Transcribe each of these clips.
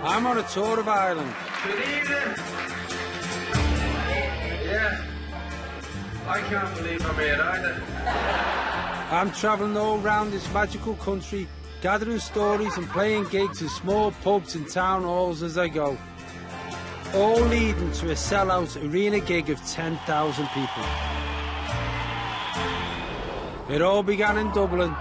I'm on a tour of Ireland. Good evening. Yeah. I can't believe I'm here either. I'm travelling all round this magical country, gathering stories and playing gigs in small pubs and town halls as I go. All leading to a sellout arena gig of 10,000 people. It all began in Dublin,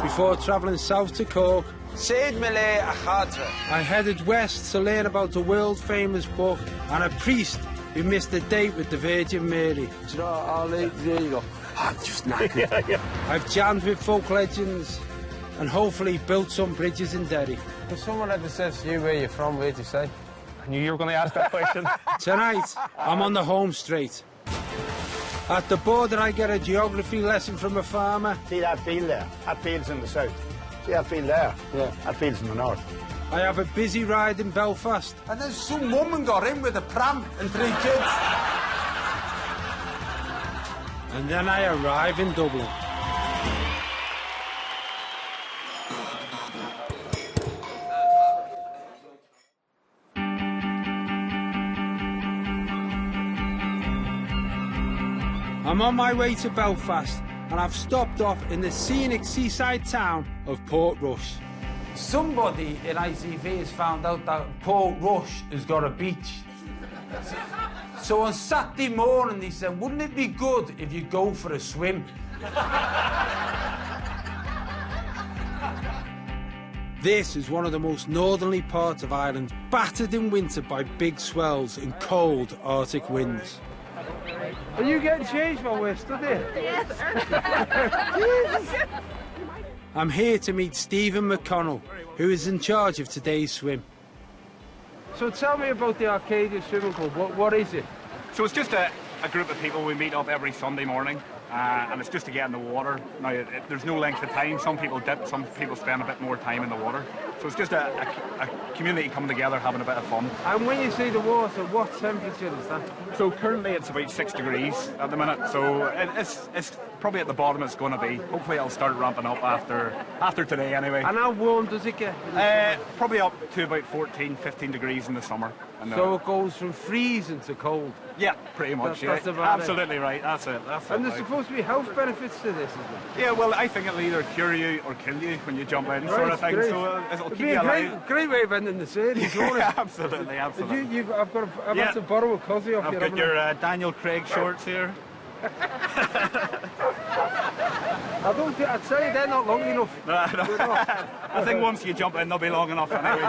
before travelling south to Cork. I headed west to learn about the world-famous book and a priest who missed a date with the Virgin Mary. There you go. I'm just knackered. I've jammed with folk legends and hopefully built some bridges in Derry. If someone ever says to you where you're from, where'd you say? I knew you were going to ask that question. Tonight, I'm on the home straight. At the border, I get a geography lesson from a farmer. See that field there? That field's in the south. See that field there? Yeah. That field's in the north. I have a busy ride in Belfast. And then some woman got in with a pram and 3 kids. And then I arrive in Dublin. I'm on my way to Belfast, and I've stopped off in the scenic seaside town of Portrush. Somebody in ITV has found out that Portrush has got a beach. So on Saturday morning they said, wouldn't it be good if you go for a swim? This is one of the most northerly parts of Ireland, battered in winter by big swells and cold Arctic winds. Are you getting changed while we're stood here? Yes, sir. I'm here to meet Stephen McConnell, who is in charge of today's swim. So tell me about the Arcadia Swimming Club. What is it? So it's just a group of people. We meet up every Sunday morning, and it's just to get in the water. Now, there's no length of time. Some people dip, some people spend a bit more time in the water. So it's just a community coming together, having a bit of fun. And when you say the water, what temperature is that? So currently it's about 6 degrees at the minute. So it's probably at the bottom it's going to be. Hopefully it'll start ramping up after today anyway. And how warm does it get? Probably up to about 14, 15 degrees in the summer. And, so it goes from freezing to cold? Yeah, pretty much, That's yeah. about Absolutely right, that's it. And there's supposed to be health benefits to this, isn't there? Yeah, well, I think it'll either cure you or kill you when you jump in, sort of thing. Great. So it'll keep It'd be you a alive. great way of ending the series, won't it? Absolutely, absolutely. I've had to borrow a cosy off you. I've got your Daniel Craig shorts here. I'd say they're not long enough. No. I think once you jump in, they'll be long enough anyway.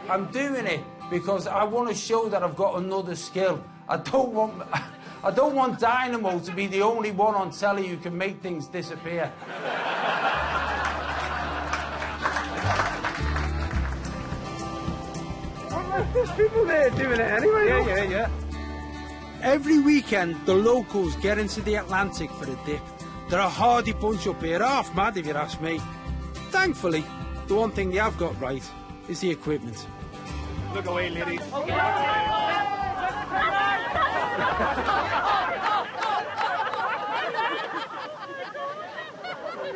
I'm doing it because I want to show that I've got another skill. I don't want Dynamo to be the only one on telly who can make things disappear. There's people there doing it anyway. Yeah. Every weekend, the locals get into the Atlantic for a dip. They're a hardy bunch up here, half mad if you ask me. Thankfully, the one thing they have got right is the equipment. Look away, ladies.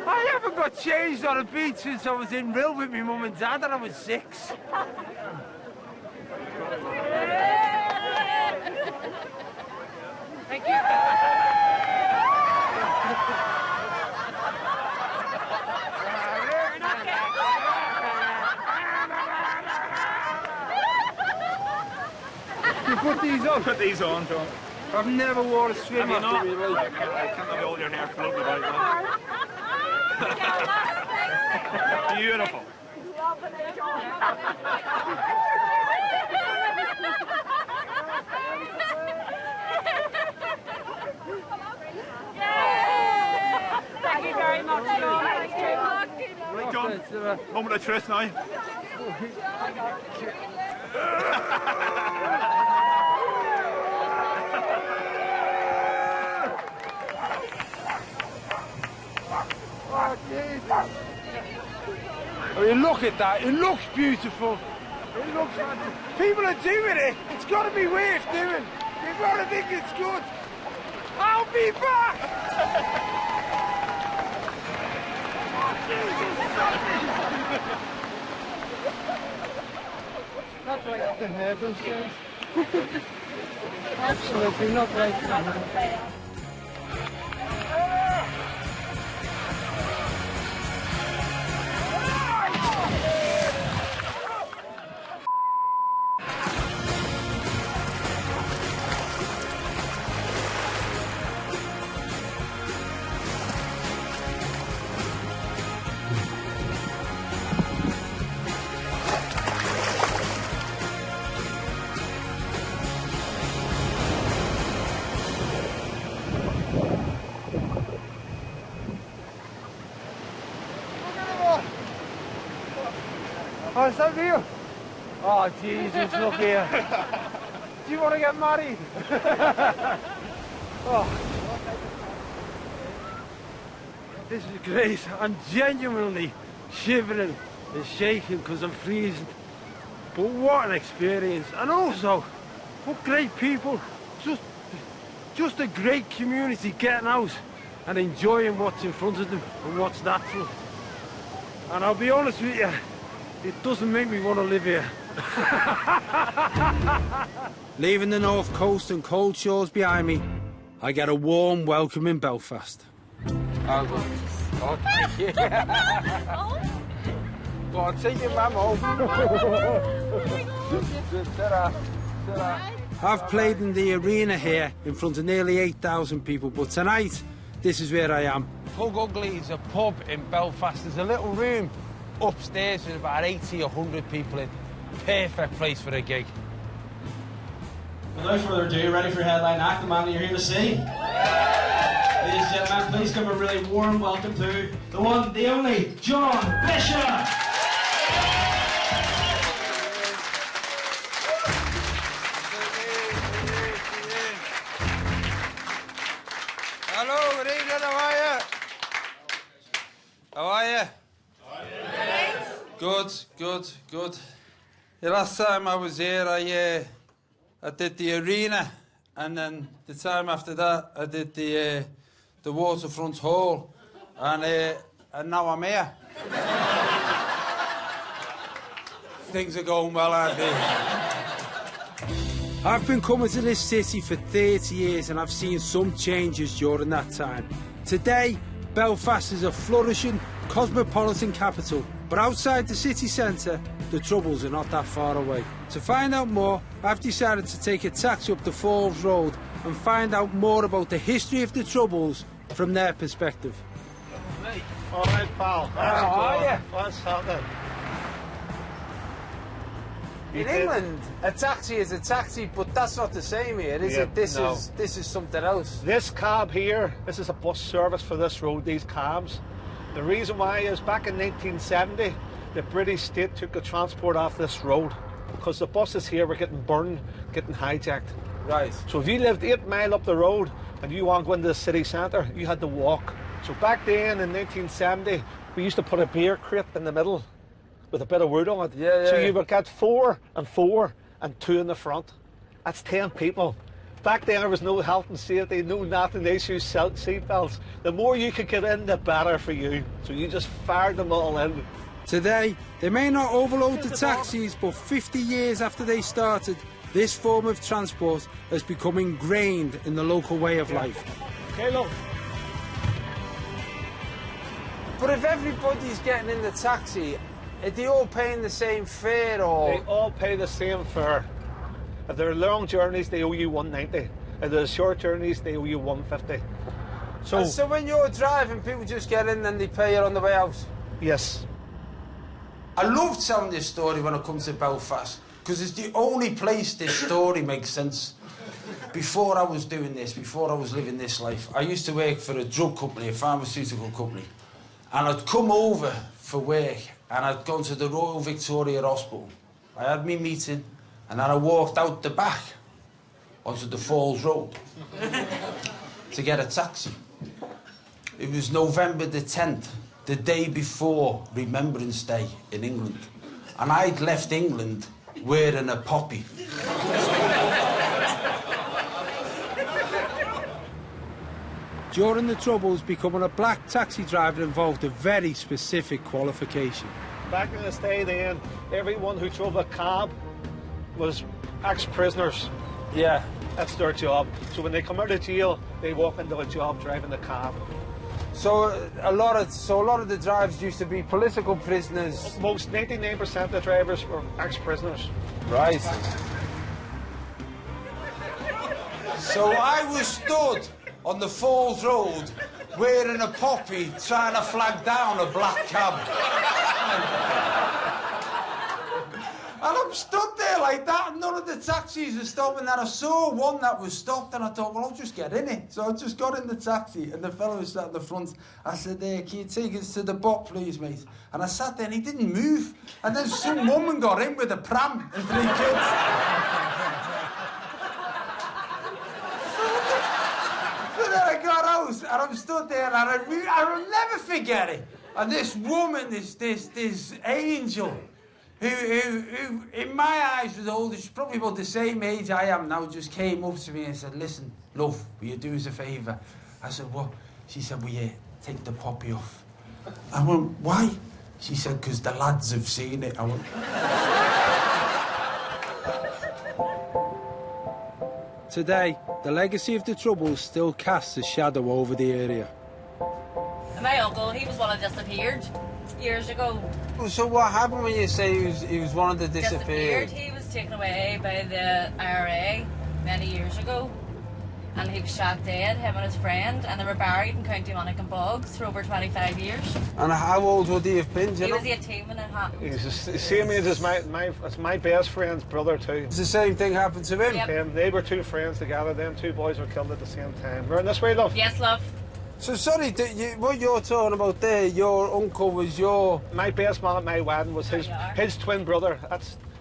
I haven't got changed on a beach since I was in Rill with my mum and dad and I was 6. Thank you. You put these on? Put these on, John. I've never worn a swim Have you after not? my life. I can't have all your hair floating about, man. Beautiful. Thank you very much, John. Right, John, moment of truth now. Oh, Jesus. I mean, look at that. It looks beautiful. It looks fantastic. People are doing it. It's got to be worth doing. You've got to think it's good. I'll be back. Not right up the head, those guys. Absolutely not right. Oh, is that real? Oh, Jesus, look here. Do you want to get married? Oh. This is great. I'm genuinely shivering and shaking because I'm freezing. But what an experience. And also, what great people. Just a great community getting out and enjoying what's in front of them and what's natural. And I'll be honest with you, it doesn't make me want to live here. Leaving the north coast and cold shores behind me, I get a warm welcome in Belfast. Oh, thank you. Go on, take your mum home. I've played in the arena here in front of nearly 8,000 people, but tonight, this is where I am. Pug Ugly is a pub in Belfast. There's a little room upstairs with about 80 or 100 people in. Perfect place for a gig. Without further ado, ready for your headline act, the man that you're here to see? Ladies and gentlemen, please give a really warm welcome to the one, the only, John Bishop! Hello, good evening, how are you? How are you? Good. The last time I was here, I did the arena, and then the time after that, I did the waterfront hall, and now I'm here. Things are going well, aren't they? I've been coming to this city for 30 years and I've seen some changes during that time. Today, Belfast is a flourishing cosmopolitan capital, but outside the city centre, the troubles are not that far away. To find out more, I've decided to take a taxi up the Falls Road and find out more about the history of the troubles from their perspective. All right, pal. How are you? What's happening? In England, a taxi is a taxi, but that's not the same here, is it? This is something else. This cab here, this is a bus service for this road, these cabs. The reason why is back in 1970, the British state took the transport off this road because the buses here were getting burned, getting hijacked. Right. So if you lived 8 miles up the road and you want to go into the city centre, you had to walk. So back then in 1970, we used to put a beer crate in the middle with a bit of wood on it. Yeah. So you would get 4 and 4 and 2 in the front. That's 10 people. Back then there was no health and safety, no nothing, they used seat belts. The more you could get in, the better for you. So you just fired them all in. Today, they may not overload the taxis, but 50 years after they started, this form of transport has become ingrained in the local way of life. Okay, look. But if everybody's getting in the taxi, are they all paying the same fare, or...? They all pay the same fare. If they're long journeys, they owe you $1.90. If they're short journeys, they owe you $1.50. So when you're driving, people just get in and they pay it on the way out? Yes. I love telling this story when it comes to Belfast, because it's the only place this story makes sense. Before I was doing this, before I was living this life, I used to work for a drug company, a pharmaceutical company, and I'd come over for work and I'd gone to the Royal Victoria Hospital. I had my meeting and then I walked out the back onto the Falls Road to get a taxi. It was November the 10th, the day before Remembrance Day in England. And I'd left England wearing a poppy. During the Troubles, becoming a black taxi driver involved a very specific qualification. Back in the day then, everyone who drove a cab was ex-prisoners. Yeah. That's their job. So when they come out of jail, they walk into a job driving the cab. So a lot of the drivers used to be political prisoners. Most 99% of the drivers were ex-prisoners. Right. So I was stood on the Falls Road wearing a poppy trying to flag down a black cab. And I'm stood there like that, and none of the taxis are stopping. And I saw one that was stopped, and I thought, well, I'll just get in it. So I just got in the taxi, and the fellow was sat in the front. I said, can you take us to the bot, please, mate? And I sat there, and he didn't move. And then some woman got in with a pram and 3 kids. So then I got out, and I'm stood there, and I will never forget it. And this woman, this angel, who in my eyes was older, she's probably about the same age I am now, just came up to me and said, listen, love, will you do us a favour? I said, what? She said, will you take the poppy off? I went, why? She said, because the lads have seen it. I went... Today, the legacy of the Troubles still casts a shadow over the area. My uncle, he was one that disappeared years ago. So what happened when you say he was one of the disappeared? He was taken away by the IRA many years ago, and he was shot dead, him and his friend, and they were buried in County Monaghan Bogs for over 25 years. And how old would he have been, do you know? He was 18 when it happened. He's the same age as my best friend's brother too. It's the same thing happened to him? Yep. They were 2 friends together, them 2 boys were killed at the same time. We're in this way, love? Yes, love. So sorry, what you're talking about there, your uncle was your... My best man at my wedding was his twin brother.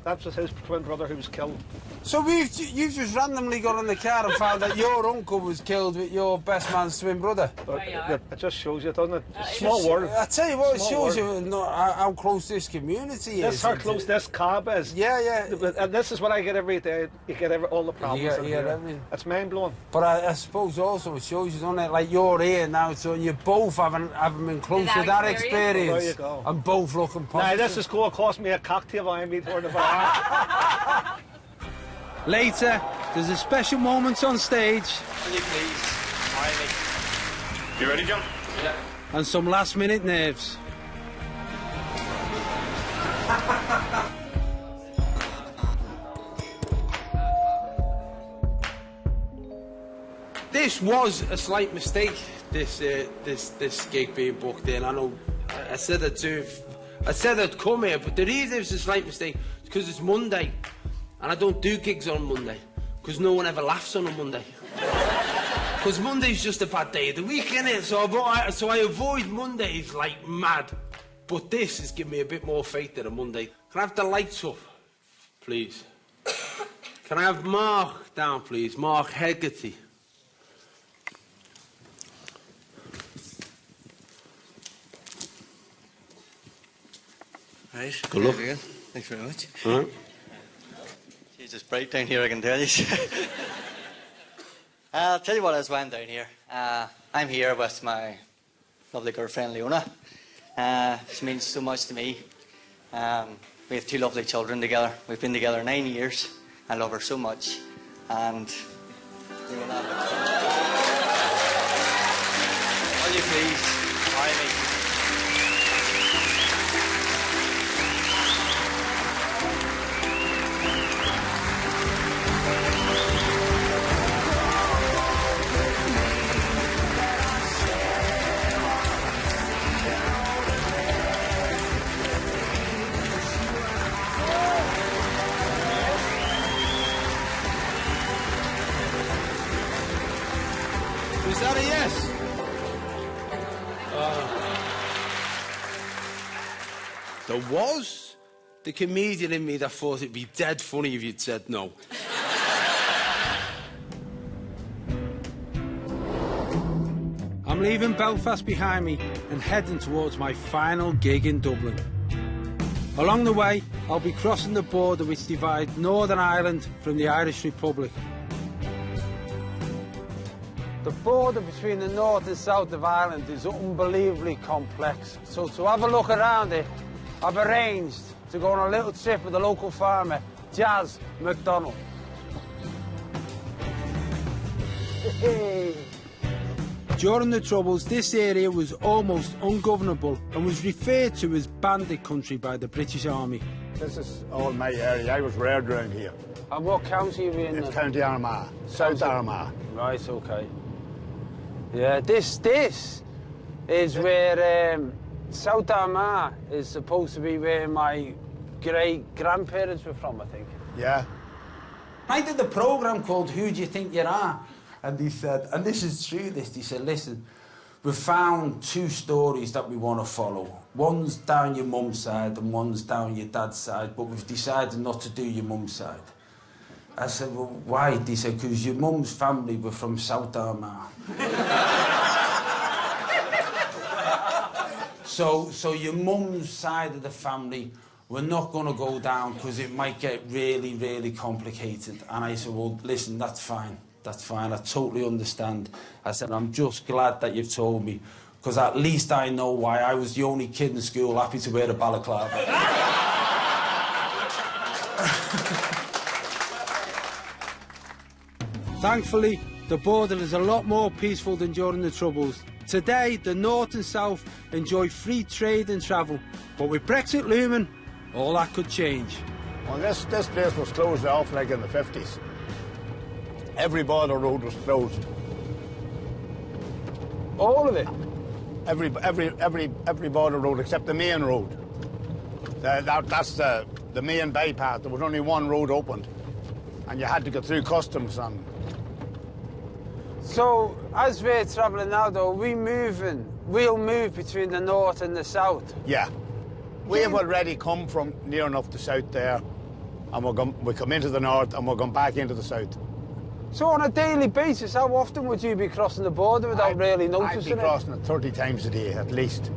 That was his twin brother who was killed. So you've just randomly got in the car and found that your uncle was killed with your best man's twin brother? It just shows you, doesn't it? Small world. I tell you what, it shows you how close this community is. That's how close this cab is. Yeah. And this is what I get every day. You get all the problems in here. It's mind-blowing. But I suppose also it shows you, doesn't it? Like you're here now, so you both haven't been close to that experience. There you go. And both looking positive. Now, this is going to cost me a cocktail I meet her about. Later, there's a special moment on stage. Will you please? All right, mate. You ready, John? Yeah. And some last-minute nerves. This was a slight mistake. This gig being booked in. I know. I said I'd come here, but the reason it was a slight mistake is because it's Monday. And I don't do gigs on Monday, because no one ever laughs on a Monday. Because Monday's just a bad day of the week, innit? So I avoid Mondays like mad. But this has given me a bit more faith than a Monday. Can I have the lights up, please? Can I have Mark down, please? Mark Hegarty. Right. Good luck. Thanks very much. All right. It's bright down here, I can tell you. I'll tell you what is why I'm down here. I'm here with my lovely girlfriend, Leona. She means so much to me. We have 2 lovely children together. We've been together 9 years. I love her so much. And... Will you please marry me? Is that a yes? There was the comedian in me that thought it'd be dead funny if you'd said no. I'm leaving Belfast behind me and heading towards my final gig in Dublin. Along the way, I'll be crossing the border which divides Northern Ireland from the Irish Republic. The border between the north and south of Ireland is unbelievably complex. So to have a look around it, I've arranged to go on a little trip with the local farmer, Jazz McDonald. During the Troubles, this area was almost ungovernable and was referred to as bandit country by the British Army. This is all my area. I was reared around here. And what county are you in? It's County Armagh, South Armagh. Right, okay. Yeah, this is where South Armagh is supposed to be where my great-grandparents were from, I think. Yeah. I did a programme called Who Do You Think You Are? And he said, and this is true, he said, listen, we've found 2 stories that we want to follow. One's down your mum's side and one's down your dad's side, but we've decided not to do your mum's side. I said, well, why? He said, because your mum's family were from South Armagh. So your mum's side of the family, we're not going to go down because it might get really, really complicated. And I said, well, listen, that's fine. That's fine. I totally understand. I said, I'm just glad that you've told me, because at least I know why I was the only kid in school happy to wear a balaclava. Thankfully, the border is a lot more peaceful than during the Troubles. Today, the North and South enjoy free trade and travel, but with Brexit looming, all that could change. Well, this place was closed off like in the 50s. Every border road was closed. All of it? Every border road except the main road. That's the main bypass. There was only one road opened, and you had to go through customs. And so, as we're travelling now, though, we'll move between the north and the south. Yeah, we have already come from near enough the south there, and we come into the north, and we're going back into the south. So on a daily basis, how often would you be crossing the border without really noticing it? I'd be crossing it 30 times a day, at least.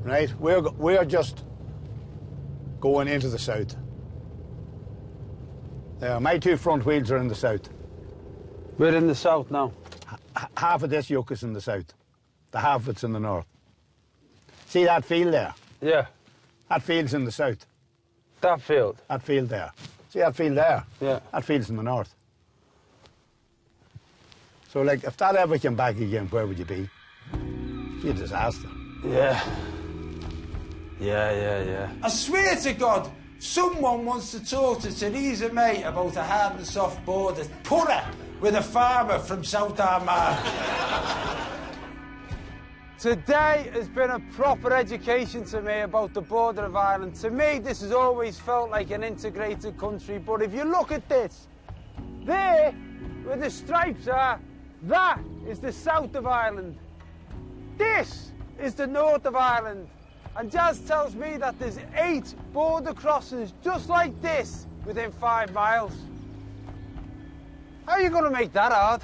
Right? We're just going into the south. My 2 front wheels are in the south. We're in the south now. Half of this yoke is in the south. The half of it's in the north. See that field there? Yeah. That field's in the south. That field? That field there. See that field there? Yeah. That field's in the north. So, like, if that ever came back again, where would you be? It'd be a disaster. Yeah. Yeah. I swear to God, someone wants to talk to Theresa May about a hard and soft border. Put her with a farmer from South Armagh. Today has been a proper education to me about the border of Ireland. To me, this has always felt like an integrated country, but if you look at this, there, where the stripes are, that is the south of Ireland. This is the north of Ireland. And Jazz tells me that there's 8 border crossings just like this within 5 miles. How are you going to make that hard?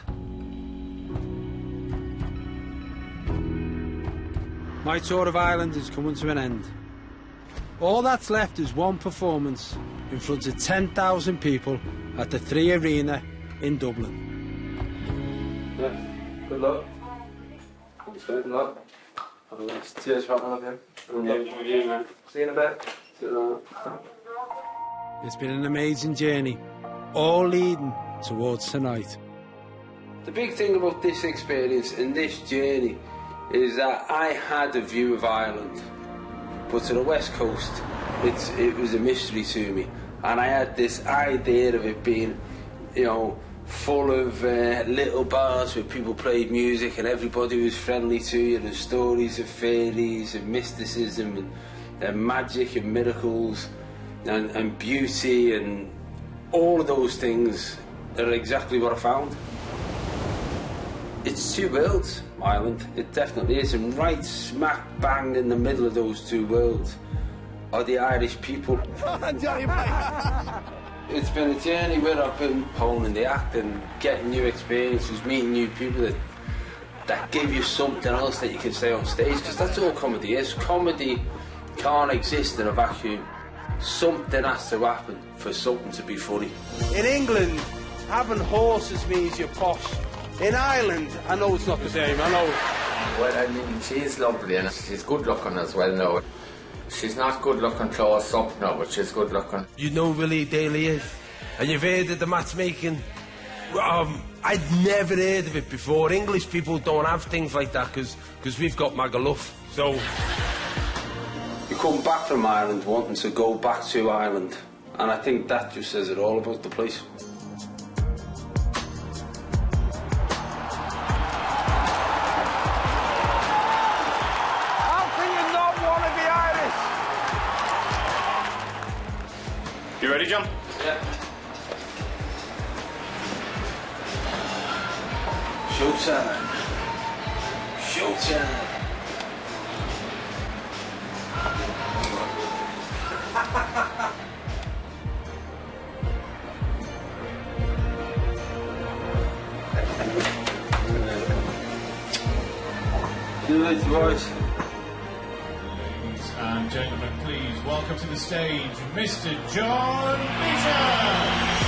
My tour of Ireland is coming to an end. All that's left is one performance in front of 10,000 people at the 3 Arena in Dublin. Yeah, good luck. Good luck. Cheers for having me. See you in a bit. It's been an amazing journey, all leading towards tonight. The big thing about this experience and this journey is that I had a view of Ireland, but to the west coast, it was a mystery to me, and I had this idea of it being, you know, full of little bars where people played music and everybody was friendly to you, and stories of fairies and mysticism and magic and miracles and beauty, and all of those things are exactly what I found. It's 2 worlds, Ireland. It definitely is, and right smack bang in the middle of those 2 worlds are the Irish people. It's been a journey where I've been honing the act and getting new experiences, meeting new people that give you something else that you can say on stage, because that's all comedy is. Comedy can't exist in a vacuum. Something has to happen for something to be funny. In England, having horses means you're posh. In Ireland, I know it's not the same, I know. Well, I mean, she's lovely and she's good looking as well now. She's not good looking close up now, but she's good looking. You know Willie Daly is, and you've heard of the matchmaking. I'd never heard of it before. English people don't have things like that because we've got Magaluf. So You come back from Ireland wanting to go back to Ireland, and I think that just says it all about the place. How can you not want to be Irish? You ready, John? Yeah. Showtime. Showtime. Do it, boys. Ladies and gentlemen, please welcome to the stage Mr. John Bishop.